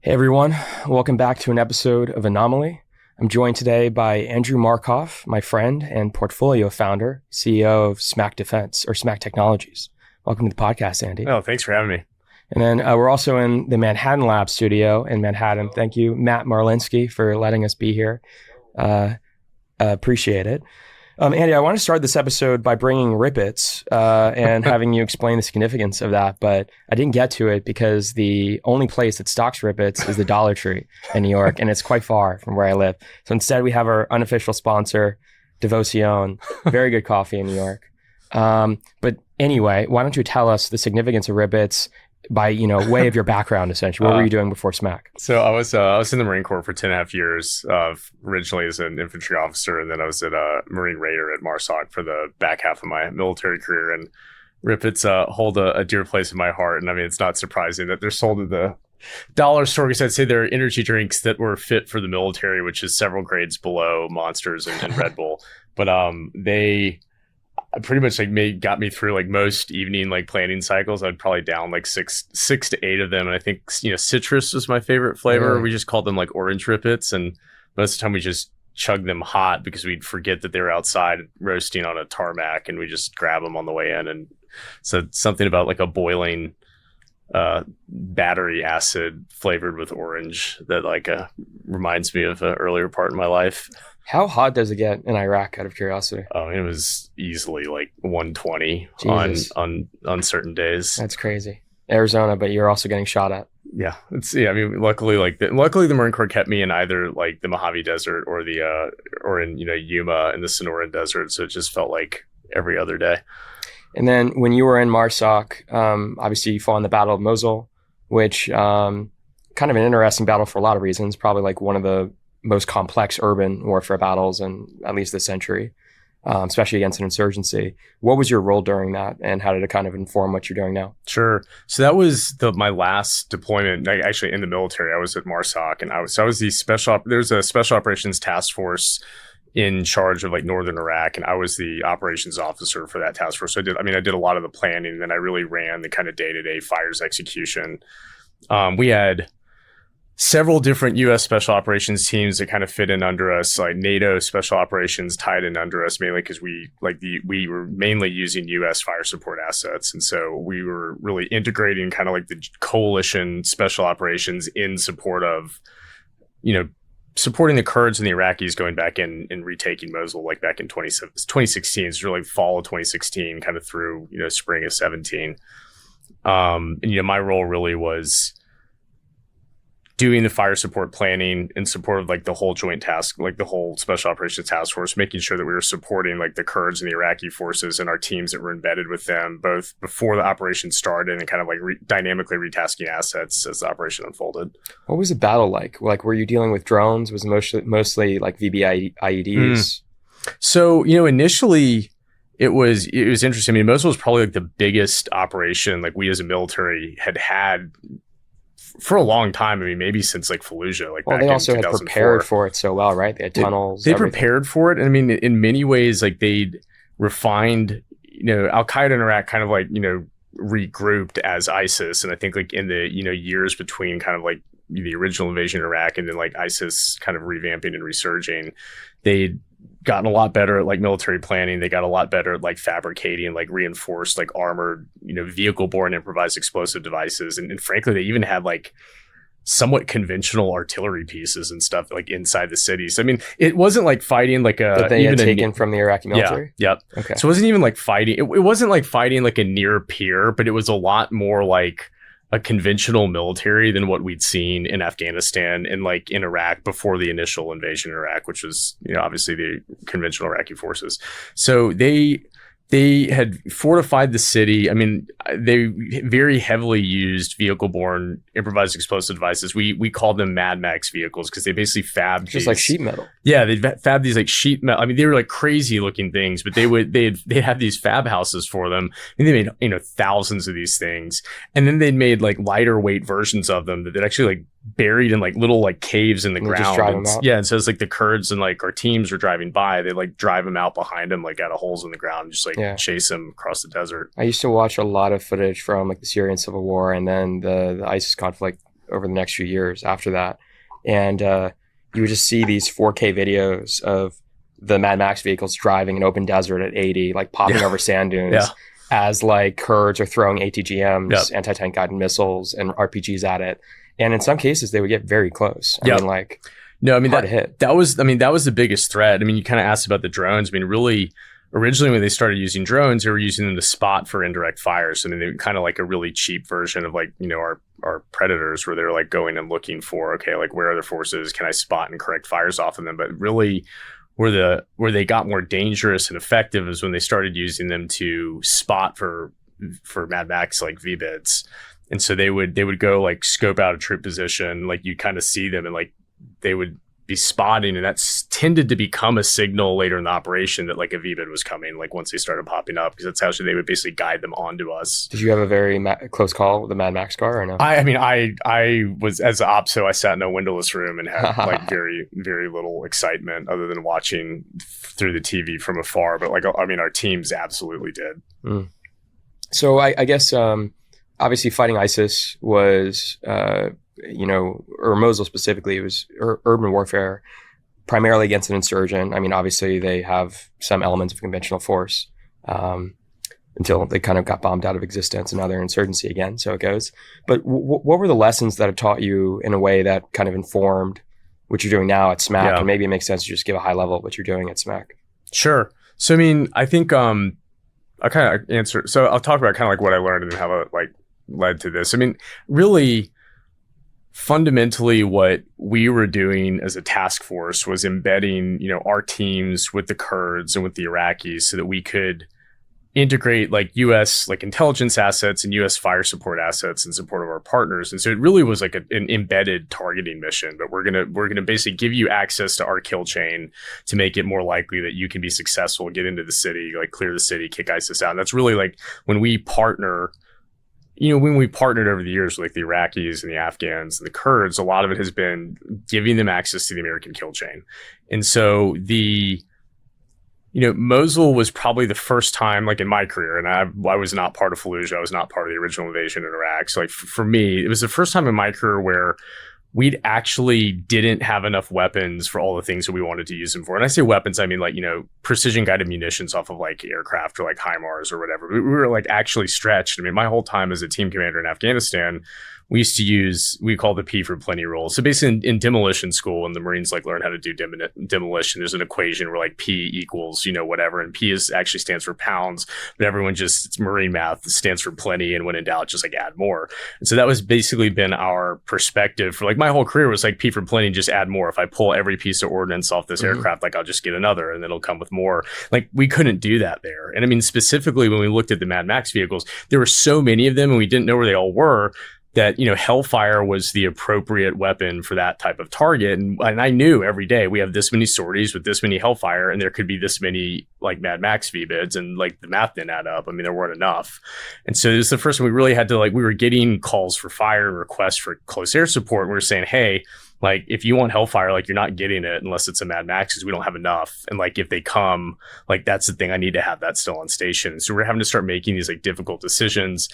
Hey everyone, welcome back to an episode of Anomaly. I'm joined today by Andrew Markoff, my friend and portfolio founder, CEO of Smack Defense or Smack Technologies. Welcome to the podcast, Andy. Oh, thanks for having me. And then we're also in the Manhattan Lab studio in Manhattan. Thank you, Matt Marlinsky, for letting us be here. Appreciate it. Andy, I want to start this episode by bringing Rippets and having you explain the significance of that, but I didn't get to it because the only place that stocks Rippets is the Dollar Tree in New York, and it's quite far from where I live. So instead, we have our unofficial sponsor, Devotion, very good coffee in New York. But anyway, why don't you tell us the significance of Rippets by, way of your background, essentially. What were you doing before Smack? So I was in the Marine Corps for 10.5 years, originally as an infantry officer, and then I was at a Marine Raider at MARSOC for the back half of my military career. And Rippets hold a dear place in my heart. And I mean, it's not surprising that they're sold at the dollar store, because I'd say they're energy drinks that were fit for the military, which is several grades below Monsters and Red Bull. But they pretty much got me through most evening planning cycles. I'd probably down six to eight of them, and I think citrus was my favorite flavor. We just called them orange Rippets, and most of the time we just chugged them hot because we'd forget that they were outside roasting on a tarmac, and we just grab them on the way in. And so something about a boiling battery acid flavored with orange that reminds me of an earlier part in my life. How hot does it get in Iraq, out of curiosity? Oh, it was easily 120 on certain days. That's crazy. Arizona, but you're also getting shot at. Yeah, I mean, luckily the Marine Corps kept me in either the Mojave Desert or in Yuma in the Sonoran Desert, so it just felt like every other day. And then when you were in MARSOC, obviously you fought in the Battle of Mosul, which kind of an interesting battle for a lot of reasons. Probably one of the most complex urban warfare battles in at least this century, especially against an insurgency. What was your role during that, and how did it kind of inform what you're doing now? Sure. So that was my last deployment. Actually, in the military, I was at MARSOC, and I was the there's a special operations task force in charge of northern Iraq, and I was the operations officer for that task force. So I did a lot of the planning, and then I really ran the kind of day-to-day fires execution. We had several different U.S. special operations teams that kind of fit in under us, NATO special operations tied in under us, mainly because we were mainly using U.S. fire support assets. And so we were really integrating kind of the coalition special operations in support of, supporting the Kurds and the Iraqis going back in and retaking Mosul, back in 2016. It's really fall of 2016, kind of through, spring of 17. And, my role really was doing the fire support planning in support of the whole joint task, the whole special operations task force, making sure that we were supporting the Kurds and the Iraqi forces and our teams that were embedded with them, both before the operation started and kind of dynamically retasking assets as the operation unfolded. What was the battle like? Were you dealing with drones? Was it mostly VBIEDs? So, initially it was interesting. I mean, Mosul was probably the biggest operation we as a military had for a long time. I mean, maybe since Fallujah. Well, they also had prepared for it so well, right? They had tunnels. They prepared for it. And I mean, in many ways, they'd refined, Al Qaeda in Iraq kind of regrouped as ISIS. And I think in the, years between kind of the original invasion of Iraq and then ISIS kind of revamping and resurging, they'd gotten a lot better at military planning. They got a lot better at fabricating reinforced armored vehicle-borne improvised explosive devices, and frankly they even had somewhat conventional artillery pieces and stuff inside the cities. I mean, it wasn't fighting that they had taken from the Iraqi military. Yeah, yep. Okay. So it wasn't even fighting. It wasn't fighting a near peer, but it was a lot more a conventional military than what we'd seen in Afghanistan and in Iraq before the initial invasion in Iraq, which was, obviously the conventional Iraqi forces. So they had fortified the city. I mean, they very heavily used vehicle-borne improvised explosive devices. We called them Mad Max vehicles because they basically fabbed just like sheet metal. Yeah, they'd fab these sheet metal. I mean, they were crazy-looking things, but they'd have these fab houses for them, and they made thousands of these things, and then they'd made lighter weight versions of them that they'd actually buried in little caves in the ground. Just drive them out. Yeah, and so it's the Kurds and our teams were driving by, they drive them out behind them out of holes in the ground, and just chase them across the desert. I used to watch a lot of footage from the Syrian civil war and then the ISIS conflict over the next few years after that. And you would just see these 4K videos of the Mad Max vehicles driving an open desert at 80, like popping over sand dunes as like Kurds are throwing ATGMs, anti-tank guided missiles, and RPGs at it. And in some cases, they would get very close. I mean, like, no, I mean, hard to hit. that was the biggest threat. I mean, you kind of asked about the drones. I mean, really, originally when they started using drones, they were using them to spot for indirect fires. I mean, they were kind of like a really cheap version of like, you know, our predators, where they're like going and looking for, okay, like where are their forces? Can I spot and correct fires off of them? But really, where they got more dangerous and effective is when they started using them to spot for Mad Max like VBIDs. And so they would go like scope out a troop position, like you kind of see them, and like they would be spotting, and that's tended to become a signal later in the operation that like a VBID was coming, like once they started popping up, because that's how they would basically guide them onto us. Did you have a very close call with the Mad Max car or no? I mean, I was, as an opso, I sat in a windowless room and had like very, very little excitement other than watching through the TV from afar. But like, I mean, our teams absolutely did. Mm. So I guess, obviously fighting ISIS was, you know, or Mosul specifically, it was urban warfare, primarily against an insurgent. I mean, obviously they have some elements of conventional force until they kind of got bombed out of existence and now they're insurgency again, so it goes. But what were the lessons that have taught you in a way that kind of informed what you're doing now at SMAC? Yeah. And maybe it makes sense to just give a high level of what you're doing at SMAC. Sure. So, I mean, I think I kind of answer. So I'll talk about kind of like what I learned and how it like led to this. I mean, really, fundamentally, what we were doing as a task force was embedding, you know, our teams with the Kurds and with the Iraqis so that we could integrate like U.S. like intelligence assets and U.S. fire support assets in support of our partners. And so it really was like an embedded targeting mission. But we're gonna basically give you access to our kill chain to make it more likely that you can be successful, get into the city, like clear the city, kick ISIS out. And that's really like when we partner. You know, when we partnered over the years with like the Iraqis and the Afghans and the Kurds, a lot of it has been giving them access to the American kill chain. And so Mosul was probably the first time, like in my career, and I was not part of Fallujah, I was not part of the original invasion in Iraq. So like for me, it was the first time in my career where we actually didn't have enough weapons for all the things that we wanted to use them for. And I say weapons, I mean like, you know, precision guided munitions off of like aircraft or like HIMARS or whatever. We were like actually stretched. I mean, my whole time as a team commander in Afghanistan, we used to use, we call the P for plenty rule. So basically in demolition school, when the Marines like learn how to do demolition, there's an equation where like P equals, you know, whatever. And P actually stands for pounds, but everyone just, it's Marine math, stands for plenty. And when in doubt, just like add more. And so that was basically been our perspective for like my whole career was like P for plenty, just add more. If I pull every piece of ordnance off this aircraft, like I'll just get another and then it'll come with more. Like we couldn't do that there. And I mean, specifically when we looked at the Mad Max vehicles, there were so many of them and we didn't know where they all were, that, you know, Hellfire was the appropriate weapon for that type of target. And I knew every day we have this many sorties with this many Hellfire and there could be this many like Mad Max VBIDs, and like the math didn't add up. I mean, there weren't enough. And so this is the first time we really had to like, we were getting calls for fire and requests for close air support. And we were saying, hey, like if you want Hellfire, like you're not getting it unless it's a Mad Max because we don't have enough. And like if they come, like that's the thing, I need to have that still on station. So we're having to start making these like difficult decisions.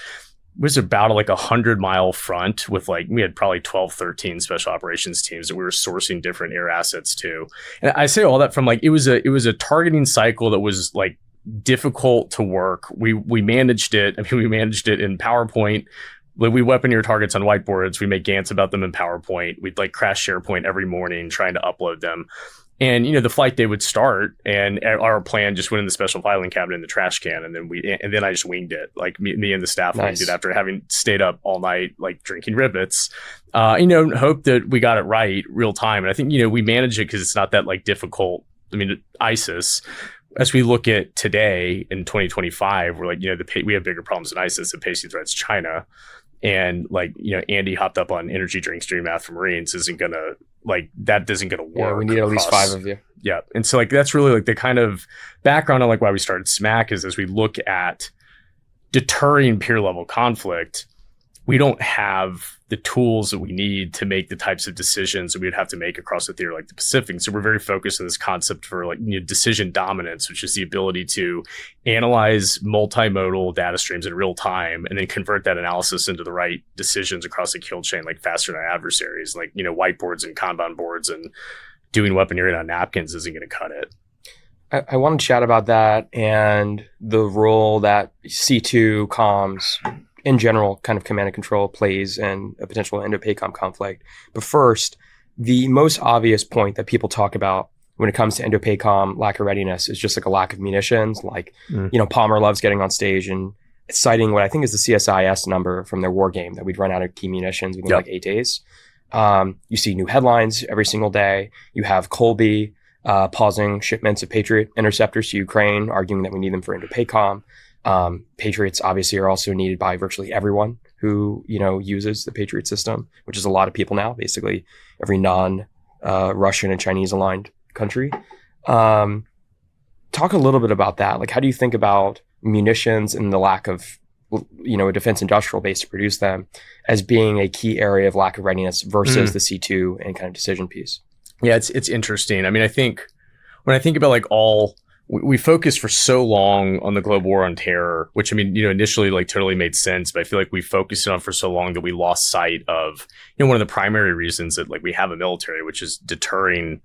It was about like 100-mile front with like, we had probably 12, 13 special operations teams that we were sourcing different air assets to. And I say all that from like, it was a targeting cycle that was like difficult to work. We managed it. I mean, we managed it in PowerPoint. We weapon your targets on whiteboards. We make Gants about them in PowerPoint. We'd like crash SharePoint every morning trying to upload them. And, you know, the flight day would start and our plan just went in the special filing cabinet in the trash can. And then I just winged it. Like me and the staff winged it after having stayed up all night, like drinking ribbits, hope that we got it right real time. And I think, you know, we manage it because it's not that like difficult. I mean, ISIS, as we look at today in 2025, we're like, you know, we have bigger problems than ISIS. The pacing threat's China. And like, you know, Andy hopped up on energy drink stream math for Marines isn't going to like, that isn't going to work. Yeah, we need at least 5 of you. Yeah. And so like, that's really like the kind of background on like why we started SMAC is as we look at deterring peer level conflict, we don't have the tools that we need to make the types of decisions that we would have to make across a theater like the Pacific. So we're very focused on this concept for like, decision dominance, which is the ability to analyze multimodal data streams in real time and then convert that analysis into the right decisions across the kill chain, like faster than our adversaries, like, whiteboards and Kanban boards, and doing weaponeering on napkins isn't going to cut it. I want to chat about that and the role that C2 comms in general, kind of command and control, plays in a potential Indo-PACOM conflict. But first, the most obvious point that people talk about when it comes to Indo-PACOM lack of readiness is just like a lack of munitions. Like, Palmer loves getting on stage and citing what I think is the CSIS number from their war game, that we'd run out of key munitions within like 8 days. You see new headlines every single day. You have Colby pausing shipments of Patriot interceptors to Ukraine, arguing that we need them for Indo-PACOM. Patriots obviously are also needed by virtually everyone who, uses the Patriot system, which is a lot of people now, basically every non-Russian and Chinese aligned country. Talk a little bit about that. Like, how do you think about munitions and the lack of, a defense industrial base to produce them as being a key area of lack of readiness versus the C2 and kind of decision piece? Yeah, it's interesting. I mean, I think when I think about like we focused for so long on the global war on terror, which, I mean, initially like totally made sense, but I feel like we focused on for so long that we lost sight of, one of the primary reasons that like we have a military, which is deterring,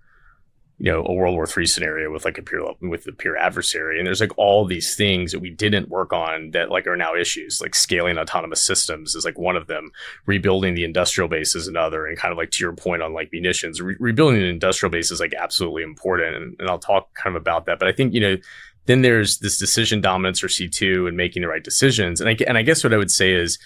a World War III scenario with like with a peer adversary. And there's like all these things that we didn't work on that like are now issues, like scaling autonomous systems is like one of them, rebuilding the industrial base is another, and kind of like to your point on like munitions, rebuilding an industrial base is like absolutely important. And I'll talk kind of about that. But I think, then there's this decision dominance or C2 and making the right decisions. And I guess what I would say is,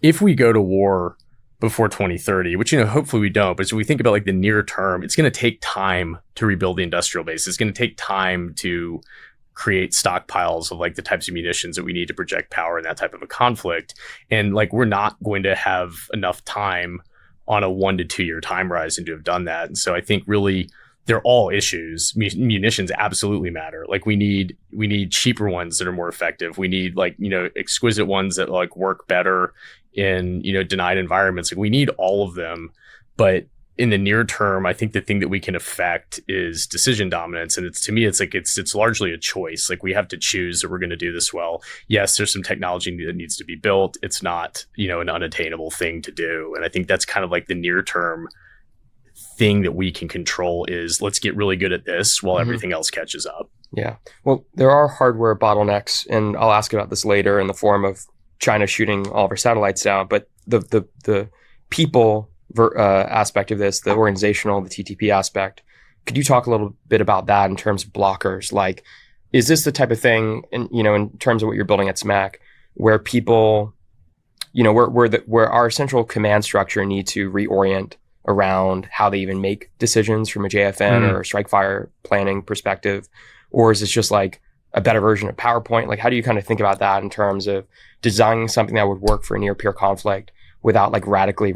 if we go to war before 2030, which, hopefully we don't, but as we think about like the near term, it's going to take time to rebuild the industrial base. It's going to take time to create stockpiles of like the types of munitions that we need to project power in that type of a conflict. And like, we're not going to have enough time on a 1 to 2 year time horizon to have done that. And so I think really they're all issues. Munitions absolutely matter. Like we need cheaper ones that are more effective. We need like, exquisite ones that like work better in, denied environments. Like we need all of them. But in the near term, I think the thing that we can affect is decision dominance. And to me, it's largely a choice. Like we have to choose that we're going to do this well. Yes, there's some technology that needs to be built. It's not, an unattainable thing to do. And I think that's kind of like the near term thing that we can control is let's get really good at this while everything else catches up. Yeah. Well, there are hardware bottlenecks, and I'll ask about this later in the form of China shooting all of our satellites down. But the people aspect of this, the organizational, the TTP aspect, could you talk a little bit about that in terms of blockers? Like, is this the type of thing, in terms of what you're building at SMAC, where people, where our central command structure need to reorient around how they even make decisions from a JFN or a strike fire planning perspective? Or is this just like a better version of PowerPoint? Like, how do you kind of think about that in terms of designing something that would work for a near peer conflict without like radically,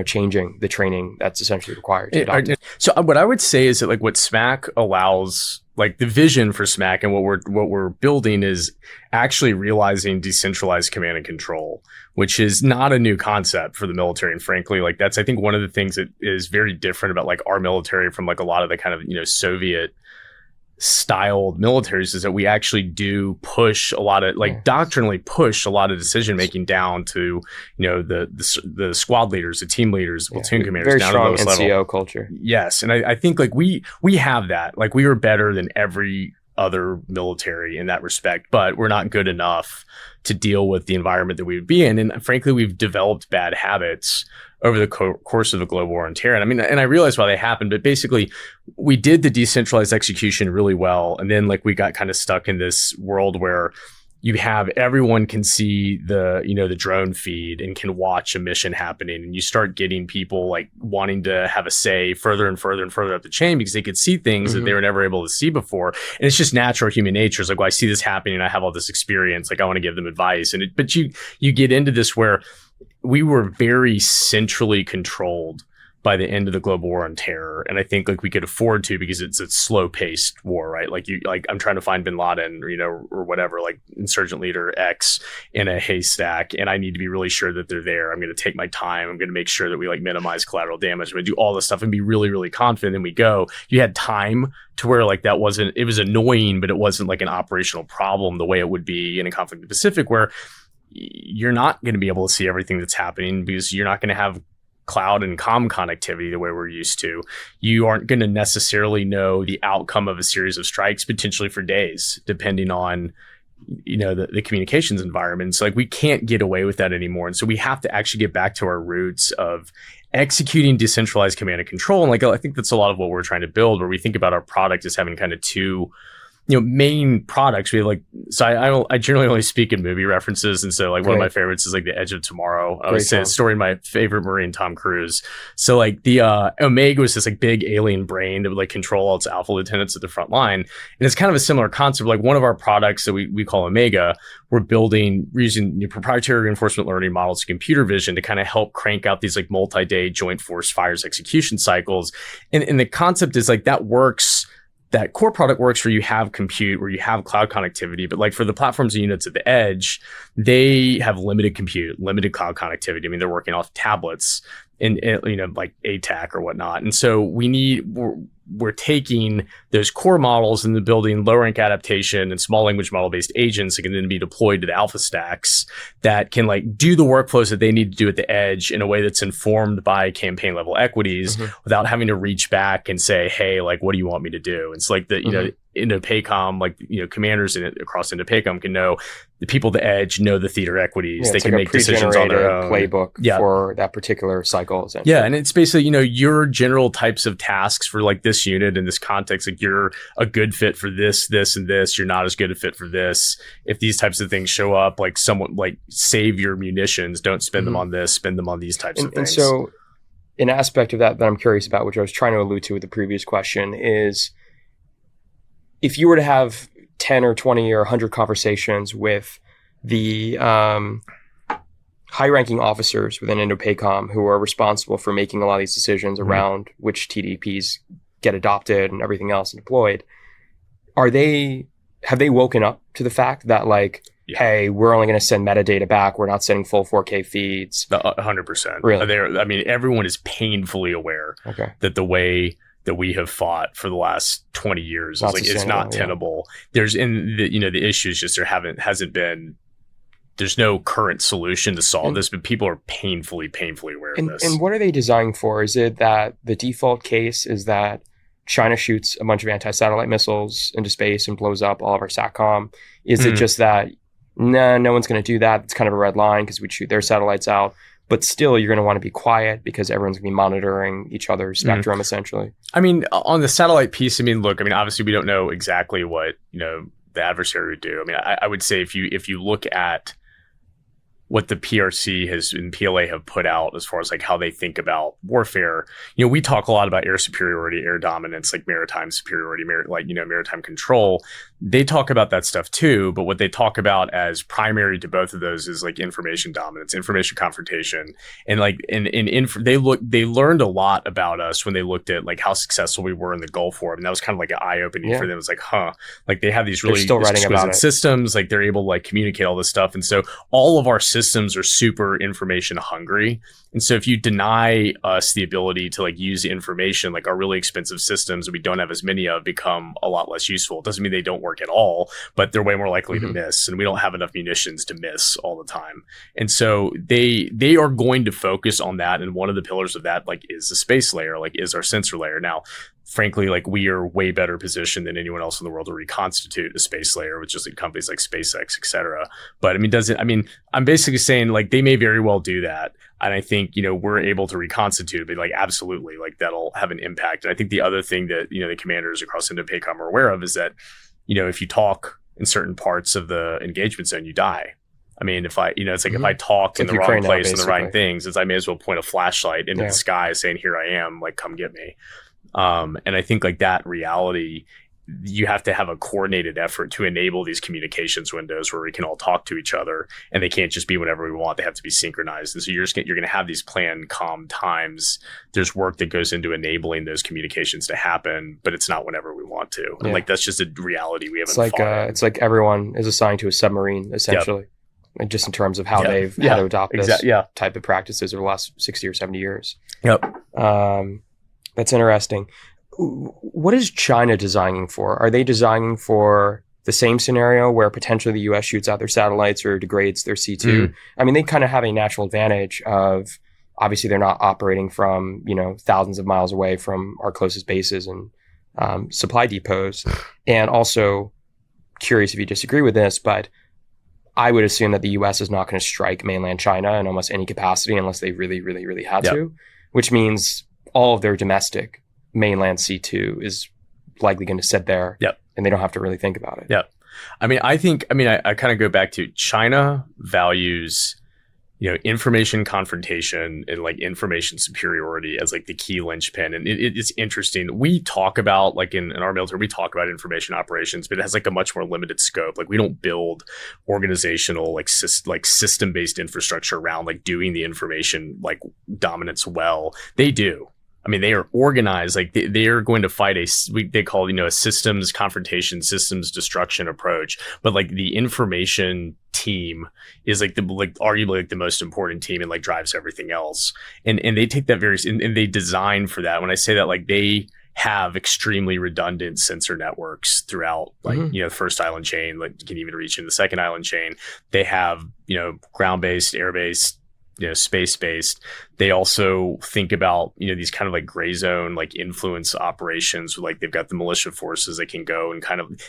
changing the training that's essentially required to adopt it? So what I would say is that like what SMAC allows, like the vision for SMAC and what we're building is actually realizing decentralized command and control, which is not a new concept for the military. And frankly, like that's, I think, one of the things that is very different about like our military from like a lot of the kind of, Soviet styled militaries is that we actually do push a lot of like doctrinally push a lot of decision making down to the squad leaders, the team leaders, the platoon commanders, very down strong to those NCO level. culture. Yes, and I think like we have that. Like we are better than every other military in that respect, but we're not good enough to deal with the environment that we would be in. And frankly, we've developed bad habits over the course of the global war on terror. And I mean, and I realize why they happened, but basically we did the decentralized execution really well. And then like we got kind of stuck in this world where you have everyone can see the drone feed and can watch a mission happening. And you start getting people like wanting to have a say further and further and further up the chain because they could see things that they were never able to see before. And it's just natural human nature. It's like, well, I see this happening and I have all this experience. Like I want to give them advice. But you get into this where we were very centrally controlled by the end of the global war on terror. And I think like we could afford to, because it's a slow paced war, right? Like I'm trying to find bin Laden or whatever, like insurgent leader X in a haystack. And I need to be really sure that they're there. I'm going to take my time. I'm going to make sure that we like minimize collateral damage. I'm going to do all this stuff and be really, really confident. Then we go. You had time to where like it was annoying, but it wasn't like an operational problem the way it would be in a conflict in the Pacific, where you're not going to be able to see everything that's happening because you're not going to have cloud and comm connectivity the way we're used to. You aren't going to necessarily know the outcome of a series of strikes potentially for days, depending on the communications environment. So like we can't get away with that anymore. And so we have to actually get back to our roots of executing decentralized command and control. And like I think that's a lot of what we're trying to build, where we think about our product as having kind of two main products. We have like, so I generally only speak in movie references. And so like one of my favorites is like The Edge of Tomorrow. I would say it's story of my favorite Marine, Tom Cruise. So like the Omega was this like big alien brain that would like control all its alpha lieutenants at the front line. And it's kind of a similar concept. Like one of our products that we call Omega, we're building using proprietary reinforcement learning models, computer vision, to kind of help crank out these like multi-day joint force fires execution cycles. And the concept is like that works. That core product works where you have compute, where you have cloud connectivity, but like for the platforms and units at the edge, they have limited compute, limited cloud connectivity. I mean, they're working off tablets and like ATAC or whatnot. And so we're taking those core models and then building low rank adaptation and small language model based agents that can then be deployed to the alpha stacks that can like do the workflows that they need to do at the edge in a way that's informed by campaign level equities without having to reach back and say, hey, like, what do you want me to do? And it's like Indo-PACOM, like, commanders across Indo-PACOM can know the people at the edge, know the theater equities. They can make decisions on their own. Playbook for that particular cycle. Yeah. And it's basically, your general types of tasks for like this unit in this context, like you're a good fit for this, this, and this. You're not as good a fit for this. If these types of things show up, like someone like save your munitions, don't spend them on this, spend them on these types of things. And so an aspect of that I'm curious about, which I was trying to allude to with the previous question, is if you were to have 10 or 20 or 100 conversations with the high-ranking officers within Indo-PACOM who are responsible for making a lot of these decisions around which TDPs get adopted and everything else and deployed, have they woken up to the fact that like, hey, we're only going to send metadata back, we're not sending full 4K feeds? 100%. Really? Everyone is painfully aware that the way that we have fought for the last 20 years is like it's not tenable. There's the issue is just there's no current solution to solve this, but people are painfully aware of this. And what are they designing for? Is it that the default case is that China shoots a bunch of anti-satellite missiles into space and blows up all of our SATCOM? Is it just that, no one's going to do that? It's kind of a red line because we'd shoot their satellites out. But still, you're going to want to be quiet because everyone's going to be monitoring each other's spectrum, essentially. I mean, on the satellite piece, obviously we don't know exactly what, the adversary would do. I mean, I would say if you look at what the PRC and PLA have put out as far as like how they think about warfare, we talk a lot about air superiority, air dominance, like maritime superiority, maritime control. They talk about that stuff too, but what they talk about as primary to both of those is like information dominance, information confrontation, and like they learned a lot about us when they looked at like how successful we were in the Gulf War, and that was kind of like an eye opening for them. It was like, like they have these really exquisite systems, like they're able to like communicate all this stuff, and so all of our systems are super information hungry. And so if you deny us the ability to like use the information, like our really expensive systems that we don't have as many of become a lot less useful. It doesn't mean they don't work at all, but they're way more likely to miss. And we don't have enough munitions to miss all the time. And so they are going to focus on that. And one of the pillars of that like is the space layer, like is our sensor layer. Now, frankly, like we are way better positioned than anyone else in the world to reconstitute a space layer with just like companies like SpaceX, et cetera. But I'm basically saying like they may very well do that. And I think, we're able to reconstitute, but like absolutely, like that'll have an impact. And I think the other thing that, the commanders across Indo-PACOM are aware of is that, if you talk in certain parts of the engagement zone, you die. I mean, if I, it's like if I talk in the wrong place and the right things, I may as well point a flashlight into the sky saying, here I am, like, come get me. And I think like that reality you have to have a coordinated effort to enable these communications windows where we can all talk to each other, and they can't just be whenever we want. They have to be synchronized. And so you're going to have these planned calm times. There's work that goes into enabling those communications to happen, but it's not whenever we want to. And like, that's just a reality we haven't it's like everyone is assigned to a submarine, essentially. Yep. And just in terms of how they've had to adopt this type of practices over the last 60 or 70 years. Yep. That's interesting. What is China designing for? Are they designing for the same scenario where potentially the US shoots out their satellites or degrades their C2? I mean, they kind of have a natural advantage of, obviously they're not operating from, thousands of miles away from our closest bases and supply depots. And also, curious if you disagree with this, but I would assume that the US is not going to strike mainland China in almost any capacity unless they really, really, really had to, which means all of their domestic mainland C2 is likely going to sit there and they don't have to really think about it. Yeah. I kind of go back to China values, information confrontation and like information superiority as like the key linchpin. And it's interesting. We talk about like in our military, we talk about information operations, but it has like a much more limited scope. Like we don't build organizational, like system-based infrastructure around like doing the information like dominance well. They do. I mean, they are organized, like they are going to fight they call, a systems confrontation, systems destruction approach. But like the information team is arguably like the most important team and like drives everything else. And they take that and they design for that. When I say that, like they have extremely redundant sensor networks throughout, like, the first island chain, like you can even reach in the second island chain. They have, ground-based, air-based, space-based. They also think about, these kind of like gray zone, like influence operations. Like they've got the militia forces that can go and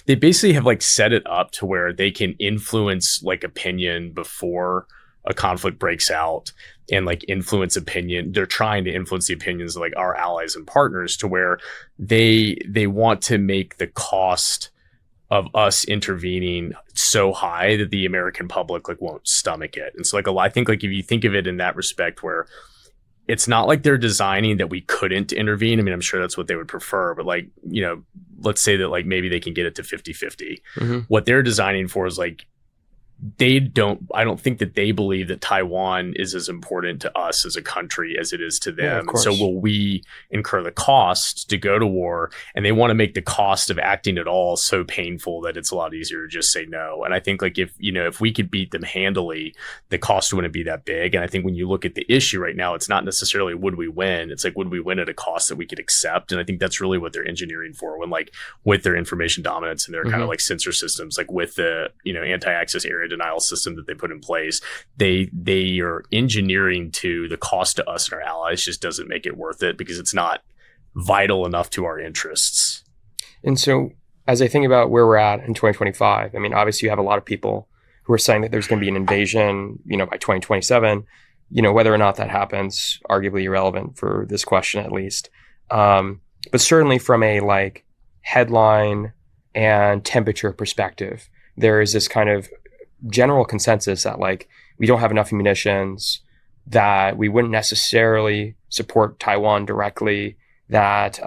they basically have like set it up to where they can influence like opinion before a conflict breaks out and like influence opinion. They're trying to influence the opinions of like our allies and partners to where they want to make the cost of us intervening so high that the American public like won't stomach it. And so like I think like if you think of it in that respect where it's not like they're designing that we couldn't intervene. I mean, I'm sure that's what they would prefer, but like, let's say that like maybe they can get it to 50-50. What they're designing for is like, I don't think that they believe that Taiwan is as important to us as a country as it is to them. So will we incur the cost to go to war? And they want to make the cost of acting at all so painful that it's a lot easier to just say no. And I think like if we could beat them handily, the cost wouldn't be that big. And I think when you look at the issue right now, it's not necessarily would we win? It's like, would we win at a cost that we could accept? And I think that's really what they're engineering for when like with their information dominance and their kind of like sensor systems, like with the, anti-access area denial system that they put in place, they are engineering to the cost to us and our allies just doesn't make it worth it because it's not vital enough to our interests. And so as I think about where we're at in 2025, I mean, obviously you have a lot of people who are saying that there's going to be an invasion, by 2027, whether or not that happens, arguably irrelevant for this question at least. But certainly from a like headline and temperature perspective, there is this kind of general consensus that like we don't have enough munitions, that we wouldn't necessarily support Taiwan directly, that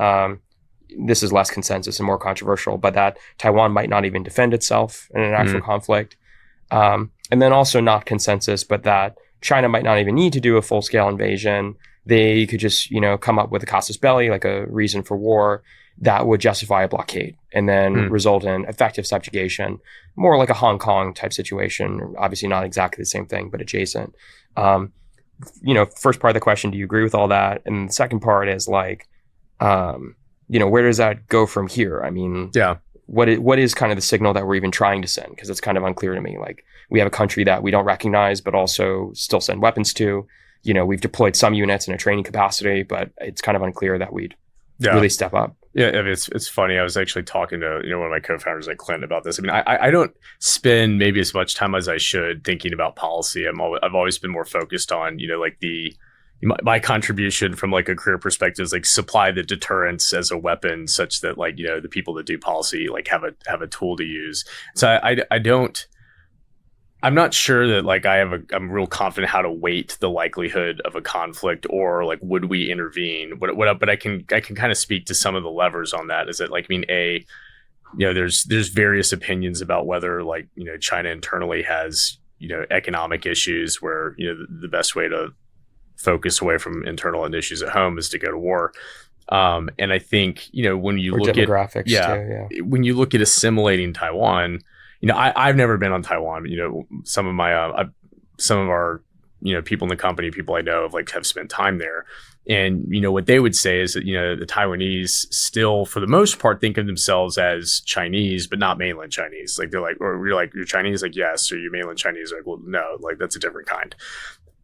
this is less consensus and more controversial, but that Taiwan might not even defend itself in an actual conflict. And then also not consensus, but that China might not even need to do a full-scale invasion. They could just, come up with a casus belli, like a reason for war, that would justify a blockade and then result in effective subjugation, more like a Hong Kong type situation. Obviously not exactly the same thing, but adjacent. First part of the question, do you agree with all that? And the second part is like, where does that go from here? I mean, what is kind of the signal that we're even trying to send? Because it's kind of unclear to me. Like we have a country that we don't recognize, but also still send weapons to. We've deployed some units in a training capacity, but it's kind of unclear that we'd really step up. Yeah, I mean, it's funny. I was actually talking to one of my co-founders, like Clint, about this. I mean, I don't spend maybe as much time as I should thinking about policy. I've always been more focused on like my contribution from like a career perspective is like supply the deterrence as a weapon, such that like the people that do policy like have a tool to use. So I'm not sure that like I'm real confident how to weight the likelihood of a conflict or like would we intervene. But I can kind of speak to some of the levers on that. Is that like there's various opinions about whether China internally has economic issues where the best way to focus away from internal issues at home is to go to war. And I think when you look at demographics when you look at assimilating Taiwan, I've never been on Taiwan. Some of our people in the company, people I know have spent time there. And, what they would say is that, the Taiwanese still, for the most part, think of themselves as Chinese, but not mainland Chinese. They're like, or you're like, you're Chinese? Like, yes. Or you mainland Chinese? Like, well, no, that's a different kind.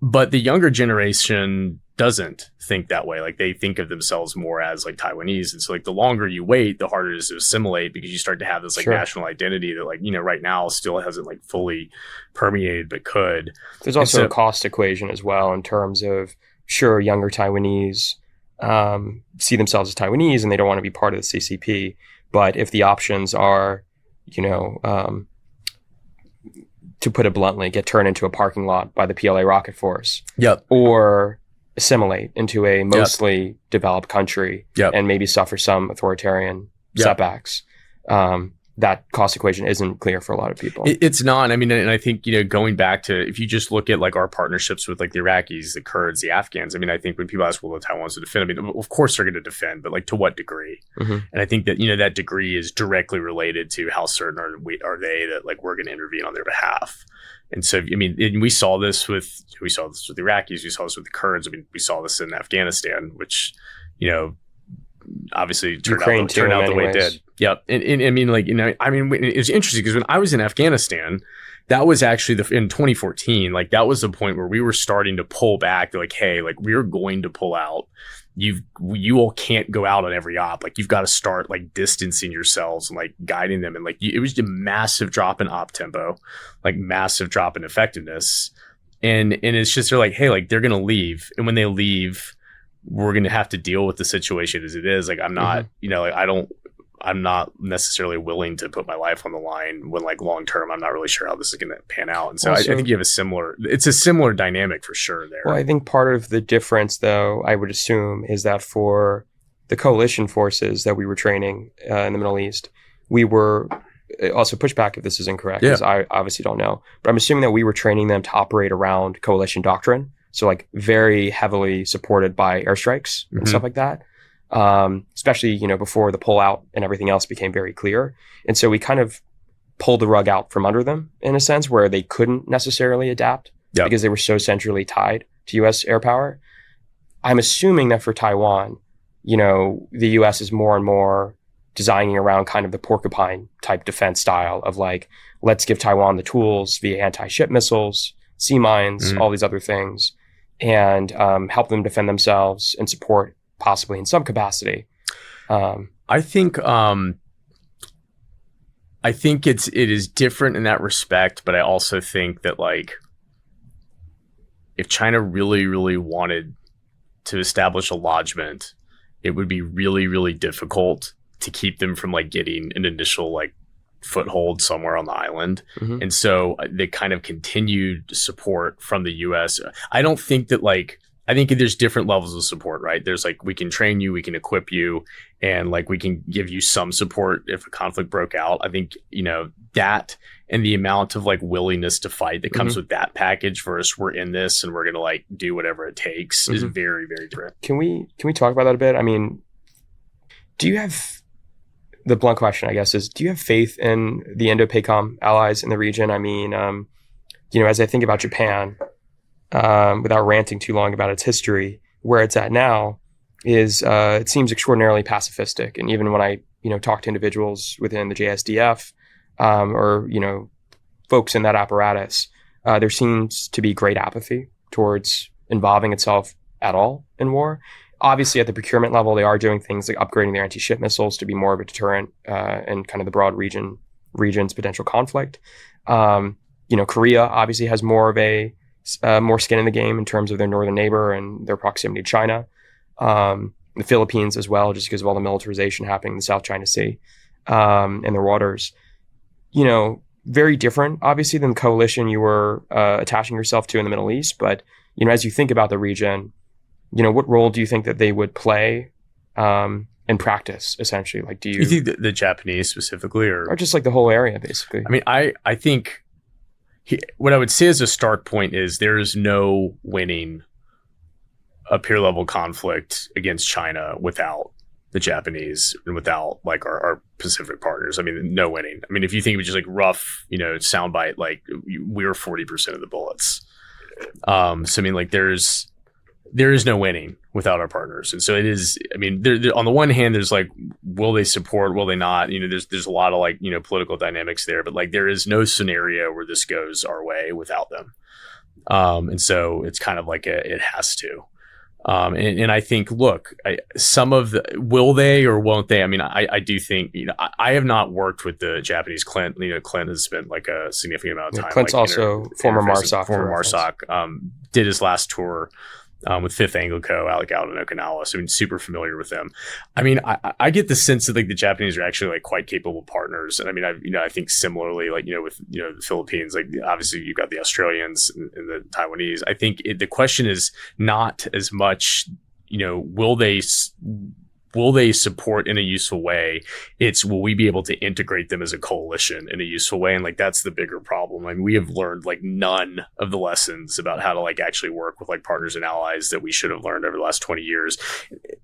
But the younger generation doesn't think that way. They think of themselves more as Taiwanese. And so the longer you wait, the harder it is to assimilate, because you start to have this national identity that right now still hasn't fully permeated, but could. There's also a cost equation as well, in terms of, sure, younger Taiwanese see themselves as Taiwanese and they don't want to be part of the CCP. But if the options are, to put it bluntly, get turned into a parking lot by the PLA rocket force, or assimilate into a mostly developed country and maybe suffer some authoritarian setbacks, that cost equation isn't clear for a lot of people. It's not. I mean, and I think, going back to, if you just look at our partnerships with the Iraqis, the Kurds, the Afghans, I mean, I think when people ask, well, Taiwan wants to defend, I mean, of course they're going to defend, but to what degree? Mm-hmm. And I think that, that degree is directly related to how certain are they that we're going to intervene on their behalf. And so, I mean, and we saw this with the Iraqis, we saw this with the Kurds. I mean, we saw this in Afghanistan, which, obviously turned out the way it did. Yep. And I mean, it was interesting because when I was in Afghanistan, that was actually in 2014, that was the point where we were starting to pull back. They're hey, we're going to pull out. You all can't go out on every op. You've got to start distancing yourselves and guiding them. And it was a massive drop in op tempo, massive drop in effectiveness. And it's just, they're hey, they're going to leave. And when they leave, we're going to have to deal with the situation as it is. I'm not, I'm not necessarily willing to put my life on the line when long term, I'm not really sure how this is going to pan out. And so also, I think you have it's a similar dynamic for sure there. Well, I think part of the difference, though, I would assume, is that for the coalition forces that we were training in the Middle East, we were also, push back if this is incorrect, because I obviously don't know, but I'm assuming that we were training them to operate around coalition doctrine. So very heavily supported by airstrikes and stuff like that. Especially, before the pullout and everything else became very clear. And so we kind of pulled the rug out from under them in a sense, where they couldn't necessarily adapt because they were so centrally tied to US air power. I'm assuming that for Taiwan, the US is more and more designing around kind of the porcupine type defense style of let's give Taiwan the tools via anti-ship missiles, sea mines, all these other things, and help them defend themselves and support possibly in some capacity. I think it is different in that respect, but I also think that if China really, really wanted to establish a lodgment, it would be really, really difficult to keep them from getting an initial foothold somewhere on the island. Mm-hmm. And so they kind of continued support from the US. I don't think that I think there's different levels of support, right? There's we can train you, we can equip you, and we can give you some support if a conflict broke out. I think, that and the amount of willingness to fight that comes with that package versus we're in this and we're going to do whatever it takes is very, very different. Can we talk about that a bit? I mean, do you have, the blunt question, I guess, is do you have faith in the Indo-PACOM allies in the region? I mean, as I think about Japan, without ranting too long about its history, where it's at now is it seems extraordinarily pacifistic. And even when I talk to individuals within the JSDF or folks in that apparatus, there seems to be great apathy towards involving itself at all in war. Obviously, at the procurement level, they are doing things like upgrading their anti-ship missiles to be more of a deterrent in kind of the broad region's potential conflict. Korea obviously has more of a more skin in the game in terms of their northern neighbor and their proximity to China. The Philippines as well, just because of all the militarization happening in the South China Sea and their waters. Very different, obviously, than the coalition you were attaching yourself to in the Middle East. But, as you think about the region, what role do you think that they would play in practice, essentially? Like, do You think the Japanese specifically, or just like the whole area, basically? I mean, I think what I would say as a start point is there is no winning a peer level conflict against China without the Japanese and without like our Pacific partners. I mean, no winning. I mean, if you think of just like rough, soundbite, like we're 40% of the bullets. So I mean, like there is no winning without our partners. And so it is, I mean, there, on the one hand, there's like, will they support, will they not? There's a lot of like, political dynamics there, but like there is no scenario where this goes our way without them. And so it's kind of like it has to. And I think, look, will they or won't they? I mean, I do think, I have not worked with the Japanese. Clint. Clint has spent like a significant amount of time. Clint's also former MARSOC. Former MARSOC. Did his last tour with 5th Anglo out in Okinawa. So I'm super familiar with them. I mean, I get the sense that like the Japanese are actually like quite capable partners. And I mean, I think similarly, like, with, the Philippines, like obviously you've got the Australians and the Taiwanese. I think the question is not as much, will they support in a useful way? It's, will we be able to integrate them as a coalition in a useful way? And like, that's the bigger problem. I mean, we have learned like none of the lessons about how to like actually work with like partners and allies that we should have learned over the last 20 years.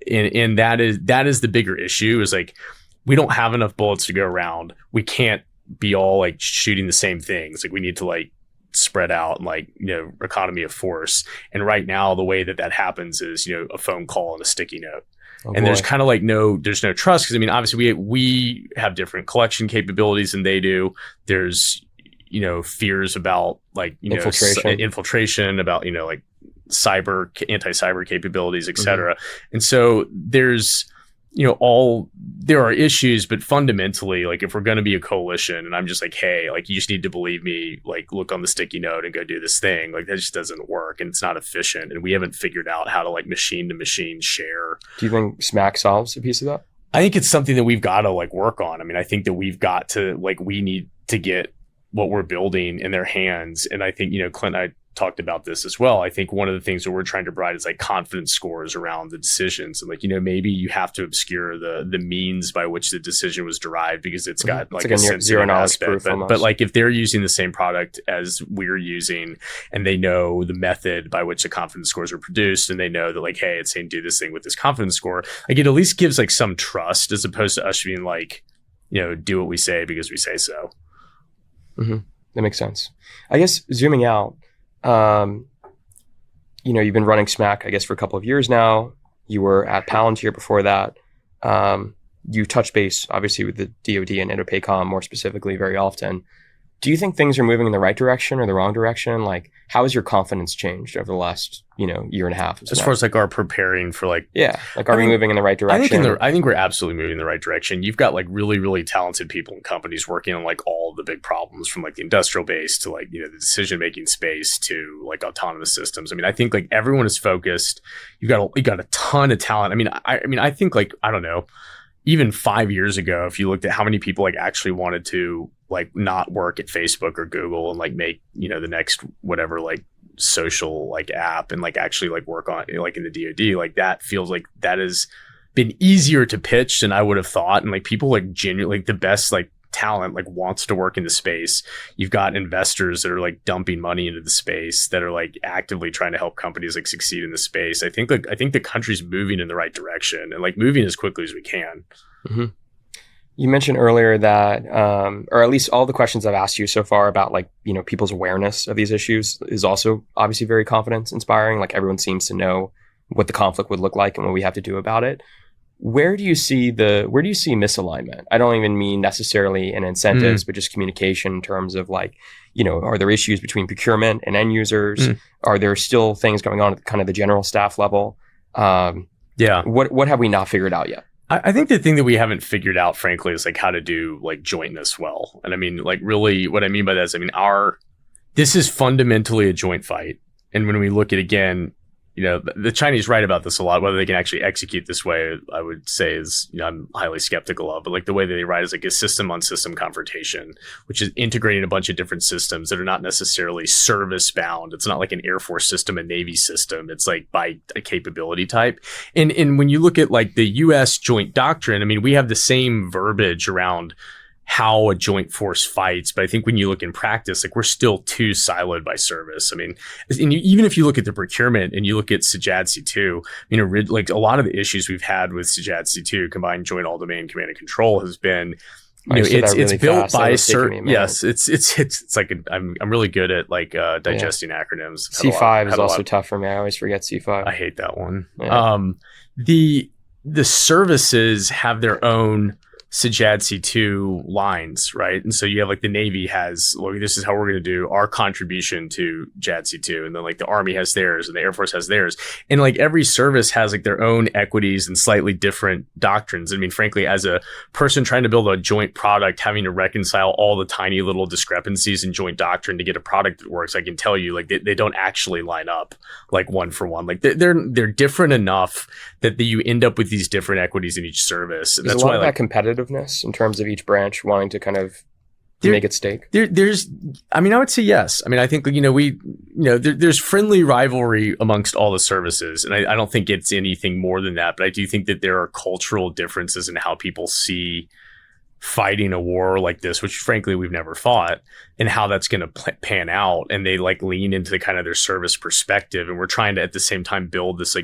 And that is the bigger issue, is like, we don't have enough bullets to go around. We can't be all like shooting the same things. Like we need to like spread out and like, economy of force. And right now, the way that happens is, a phone call and a sticky note. Oh, and boy. there's kind of like there's no trust, because I mean, obviously we have different collection capabilities than they do. There's, fears about like, infiltration, about, like anti-cyber capabilities, et cetera. And so there's, there are issues, but fundamentally, like if we're going to be a coalition and I'm just like, hey, like you just need to believe me, like look on the sticky note and go do this thing, like that just doesn't work and it's not efficient. And we haven't figured out how to like machine to machine share. Do you think SMAC solves a piece of that? I think it's something that we've got to like work on. I mean, I think that we've got to like, we need to get what we're building in their hands. And I think, Clint and I talked about this as well. I think one of the things that we're trying to provide is like confidence scores around the decisions. And like, maybe you have to obscure the means by which the decision was derived, because it's got like a zero knowledge proof. But like if they're using the same product as we're using and they know the method by which the confidence scores are produced, and they know that like, hey, it's saying do this thing with this confidence score, like it at least gives like some trust, as opposed to us being like, do what we say because we say so. Mm-hmm. That makes sense. I guess zooming out, you've been running SMAC, I guess, for a couple of years now. You were at Palantir before that. You touch base, obviously, with the DoD and INDOPACOM more specifically very often. Do you think things are moving in the right direction or the wrong direction? Like, how has your confidence changed over the last, year and a half? As far as like our preparing for like, are we moving in the right direction? I think we're absolutely moving in the right direction. You've got like really, really talented people and companies working on like all of the big problems, from like the industrial base to like, the decision-making space to like autonomous systems. I mean, I think like everyone is focused. You got a ton of talent. I think like, I don't know, even 5 years ago, if you looked at how many people like actually wanted to like not work at Facebook or Google and like make, the next whatever like social like app and like actually like work on like in the DoD, like that feels like that has been easier to pitch than I would have thought. And like people like genuinely, like the best like talent like wants to work in the space. You've got investors that are like dumping money into the space, that are like actively trying to help companies like succeed in the space. I think the country's moving in the right direction, and like moving as quickly as we can. Mm-hmm. You mentioned earlier that, or at least all the questions I've asked you so far about like, people's awareness of these issues is also obviously very confidence inspiring. Like everyone seems to know what the conflict would look like and what we have to do about it. Where do you see misalignment? I don't even mean necessarily in incentives, but just communication in terms of like, are there issues between procurement and end users? Are there still things going on at kind of the general staff level? What have we not figured out yet? I think the thing that we haven't figured out, frankly, is like how to do like jointness well. And I mean, like really what I mean by that is, this is fundamentally a joint fight. And when we look at, again, the Chinese write about this a lot. Whether they can actually execute this way, I would say is, I'm highly skeptical of. But like the way that they write is like a system on system confrontation, which is integrating a bunch of different systems that are not necessarily service bound. It's not like an Air Force system, a Navy system. It's like by a capability type. And when you look at like the U.S. joint doctrine, I mean, we have the same verbiage around how a joint force fights. But I think when you look in practice, like we're still too siloed by service. I mean, even if you look at the procurement and you look at CJADC2, like a lot of the issues we've had with CJADC2, combined joint all domain command and control, has been, it's built by certain, yes, it's like, I'm really good at like digesting acronyms. C5 is also tough for me. I always forget C5. I hate that one. Yeah. The services have their own CJADC2 lines, right? And so you have like the Navy has, well, this is how we're going to do our contribution to JADC2. And then like the Army has theirs and the Air Force has theirs. And like every service has like their own equities and slightly different doctrines. I mean, frankly, as a person trying to build a joint product, having to reconcile all the tiny little discrepancies in joint doctrine to get a product that works, I can tell you like they don't actually line up like one for one. Like they're different enough that you end up with these different equities in each service. And that's why that competitiveness in terms of each branch wanting to kind of make it stake. I would say yes. I mean, I think, there's friendly rivalry amongst all the services. And I don't think it's anything more than that. But I do think that there are cultural differences in how people see fighting a war like this, which frankly we've never fought, and how that's going to pan out. And they like lean into the kind of their service perspective. And we're trying to at the same time build this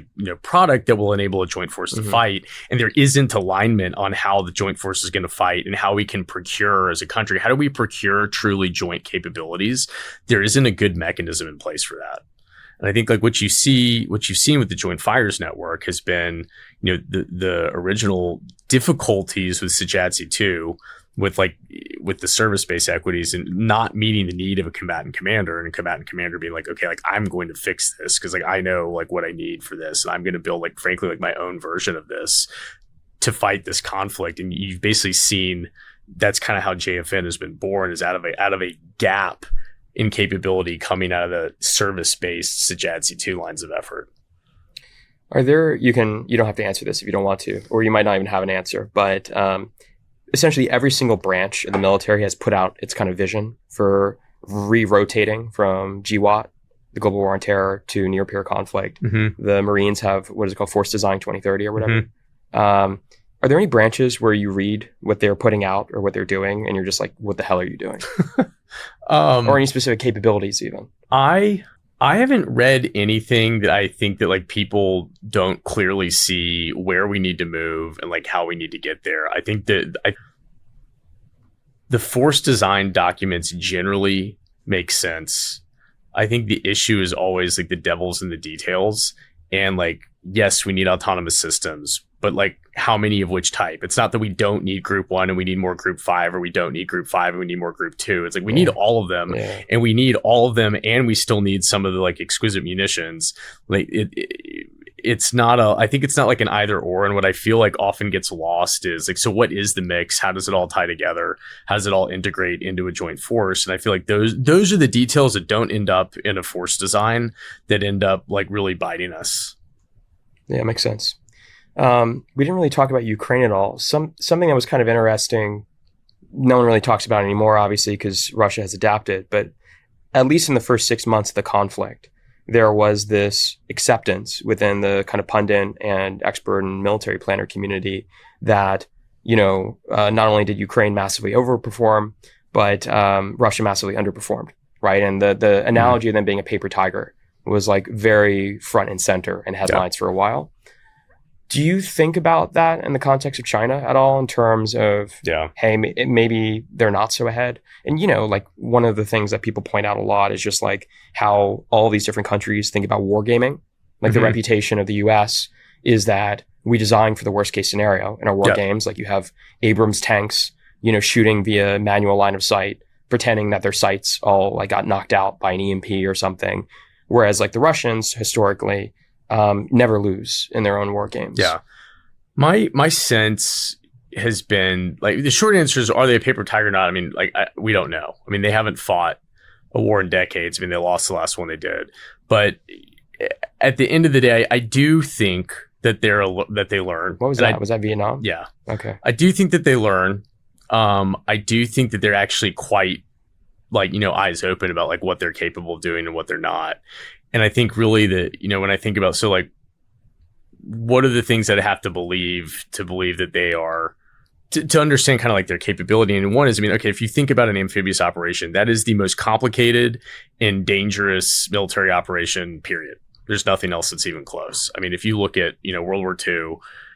product that will enable a joint force to fight. And there isn't alignment on how the joint force is going to fight and how we can procure as a country. How do we procure truly joint capabilities? There isn't a good mechanism in place for that. And I think like what you've seen with the Joint Fires Network has been, the original difficulties with CJADC2 with the service-based equities and not meeting the need of a combatant commander, and a combatant commander being like, okay, like I'm going to fix this because like I know like what I need for this, and I'm going to build like frankly like my own version of this to fight this conflict. And you've basically seen that's kind of how JFN has been born, is out of a gap in capability coming out of the service-based CJADC2 lines of effort. Are there, you don't have to answer this if you don't want to, or you might not even have an answer, but essentially every single branch of the military has put out its kind of vision for re-rotating from GWOT, the Global War on Terror, to near-peer conflict. The Marines have, what is it called, Force Design 2030 or whatever. Are there any branches where you read what they're putting out or what they're doing and you're just like, what the hell are you doing? Or any specific capabilities even? I haven't read anything that I think that like people don't clearly see where we need to move and like how we need to get there. I think that the force design documents generally make sense. I think the issue is always like the devil's in the details. And like, yes, we need autonomous systems, but like how many of which type? It's not that we don't need group 1 and we need more group 5, or we don't need group 5 and we need more group 2. It's like we need all of them, and we need all of them, and we still need some of the like exquisite munitions. Like it's not I think it's not like an either or. And what I feel like often gets lost is like, so what is the mix? How does it all tie together? How does it all integrate into a joint force? And I feel like those are the details that don't end up in a force design that end up like really biting us. Yeah, makes sense. We didn't really talk about Ukraine at all. Something that was kind of interesting, no one really talks about anymore, obviously, because Russia has adapted, but at least in the first 6 months of the conflict, there was this acceptance within the kind of pundit and expert and military planner community that, not only did Ukraine massively overperform, but Russia massively underperformed, right? And the analogy of them being a paper tiger was like very front and center in headlines for a while. Do you think about that in the context of China at all, in terms of, hey, maybe they're not so ahead? And, like one of the things that people point out a lot is just like how all these different countries think about wargaming. Like the reputation of the US is that we design for the worst case scenario in our war games. Like you have Abrams tanks, shooting via manual line of sight, pretending that their sights all like got knocked out by an EMP or something. Whereas like the Russians historically never lose in their own war games. Yeah. My sense has been like, the short answer is, are they a paper tiger or not? I mean, like, we don't know. I mean, they haven't fought a war in decades. I mean, they lost the last one they did. But at the end of the day, I do think that they learn. What was that? Was that Vietnam? Yeah. Okay. I do think that they learn. I do think that they're actually quite like, eyes open about like what they're capable of doing and what they're not. And I think really that, when I think about, so like, what are the things that I have to believe that they are, to understand kind of like their capability? And one is, okay, if you think about an amphibious operation, that is the most complicated and dangerous military operation, period. There's nothing else that's even close. If you look at, World War II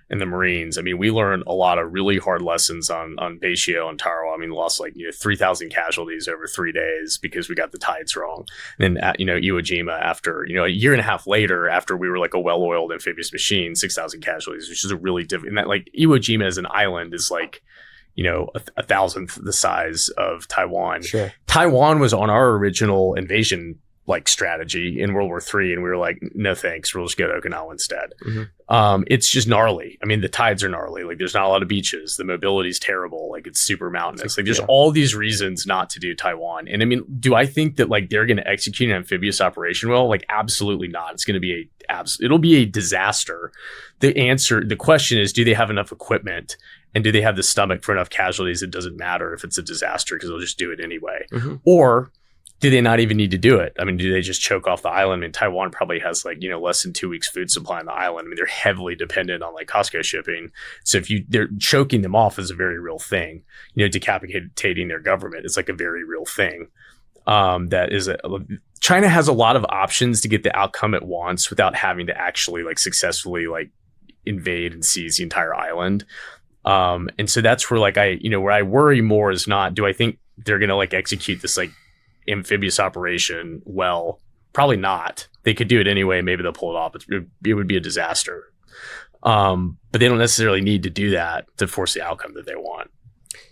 and the Marines, we learned a lot of really hard lessons on Batio and Taro. Lost like 3,000 casualties over 3 days because we got the tides wrong. And then at Iwo Jima, after a year and a half later, after we were like a well-oiled amphibious machine, 6,000 casualties, which is a really different. And that like Iwo Jima as an island is like a thousandth the size of Taiwan. Sure. Taiwan was on our original invasion like strategy in World War III, and we were like, no thanks, we'll just go to Okinawa instead. Mm-hmm. It's just gnarly. The tides are gnarly. Like there's not a lot of beaches. The mobility is terrible. Like it's super mountainous. Like there's all these reasons not to do Taiwan. And do I think that like they're going to execute an amphibious operation well? Like absolutely not. It's going to be it'll be a disaster. The question is, do they have enough equipment? And do they have the stomach for enough casualties? It doesn't matter if it's a disaster because they'll just do it anyway. Mm-hmm. Or do they not even need to do it? Do they just choke off the island? Taiwan probably has like, less than 2 weeks food supply on the island. They're heavily dependent on like Costco shipping. So they're choking them off is a very real thing. Decapitating their government is like a very real thing. China has a lot of options to get the outcome it wants without having to actually like successfully like invade and seize the entire island. And so that's where like where I worry more is not, do I think they're going to like execute this like amphibious operation well? Probably not. They could do it anyway. Maybe they'll pull it off. It would be a disaster. But they don't necessarily need to do that to force the outcome that they want.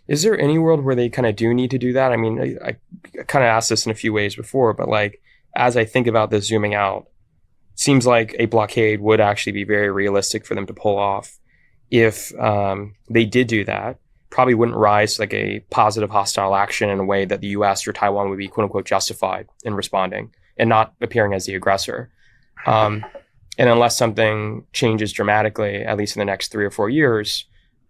Is there any world where they kind of do need to do that? I kind of asked this in a few ways before, but like, as I think about this zooming out, seems like a blockade would actually be very realistic for them to pull off. If they did do that, probably wouldn't rise to like a positive hostile action in a way that the US or Taiwan would be quote unquote justified in responding and not appearing as the aggressor. And unless something changes dramatically, at least in the next 3 or 4 years,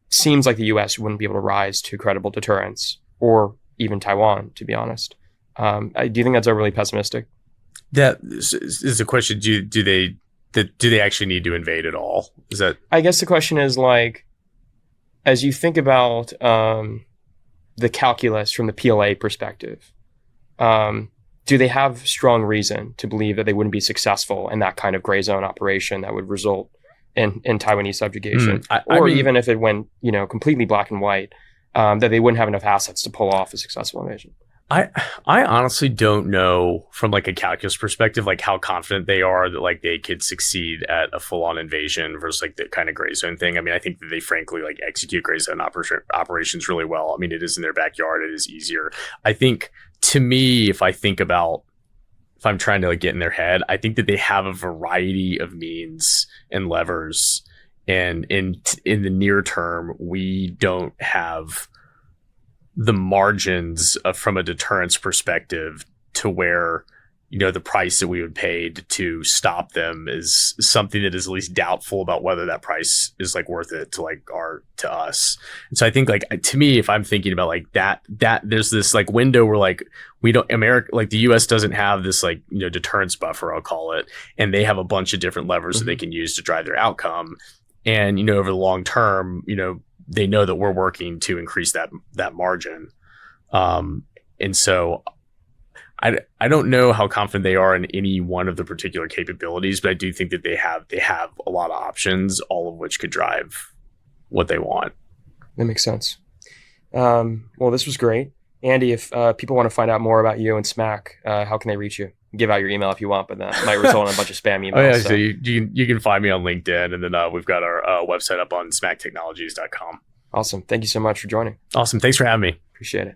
seems like the US wouldn't be able to rise to credible deterrence, or even Taiwan, to be honest. Do you think that's overly pessimistic? That is the question. Do they actually need to invade at all? Is that? I guess the question is like, as you think about the calculus from the PLA perspective, do they have strong reason to believe that they wouldn't be successful in that kind of gray zone operation that would result in Taiwanese subjugation? Even if it went, completely black and white, that they wouldn't have enough assets to pull off a successful invasion? I honestly don't know from like a calculus perspective, like how confident they are that like they could succeed at a full on invasion versus like the kind of gray zone thing. I think that they frankly like execute gray zone operations really well. It is in their backyard. It is easier. I think to me, if I'm trying to like get in their head, I think that they have a variety of means and levers. And in the near term, we don't have the margins from a deterrence perspective to where, the price that we would pay to stop them is something that is at least doubtful about whether that price is like worth it to us. And so I think like, to me, if I'm thinking about like that there's this like window where like the US doesn't have this like, deterrence buffer, I'll call it. And they have a bunch of different levers that they can use to drive their outcome. And, over the long term, they know that we're working to increase that margin. And so I don't know how confident they are in any one of the particular capabilities, but I do think that they have a lot of options, all of which could drive what they want. That makes sense. Well, this was great. Andy, if people want to find out more about you and SMAC, how can they reach you? Give out your email if you want, but that might result in a bunch of spam emails. So you can find me on LinkedIn, and then we've got our website up on smacktechnologies.com. Awesome. Thank you so much for joining. Awesome. Thanks for having me. Appreciate it.